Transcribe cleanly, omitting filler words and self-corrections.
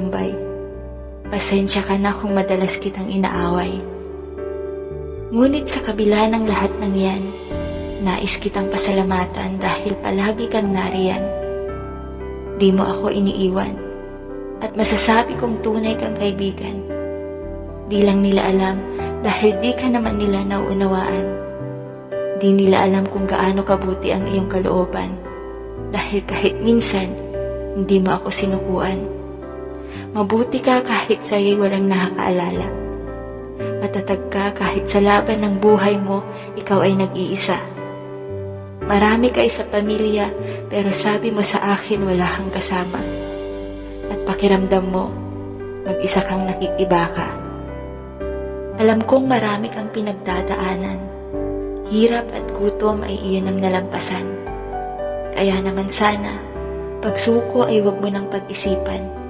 Bombay. Pasensya ka na kung madalas kitang inaaway. Ngunit sa kabila ng lahat ng yan, nais kitang pasalamatan dahil palagi kang nariyan. Di mo ako iniiwan at masasabi kong tunay kang kaibigan. Di lang nila alam dahil di ka naman nila nauunawaan. Di nila alam kung gaano kabuti ang iyong kalooban dahil kahit minsan hindi mo ako sinukuan. Mabuti ka kahit sa'yo'y walang nakakaalala. Matatag ka kahit sa laban ng buhay mo, ikaw ay nag-iisa. Marami ka sa pamilya, pero sabi mo sa akin wala kang kasama. At pakiramdam mo, mag-isa kang nakikibaka. Alam kong marami kang pinagdadaanan. Hirap at gutom ay iyon ang nalampasan. Kaya naman sana, pagsuko ay huwag mo nang pag-isipan.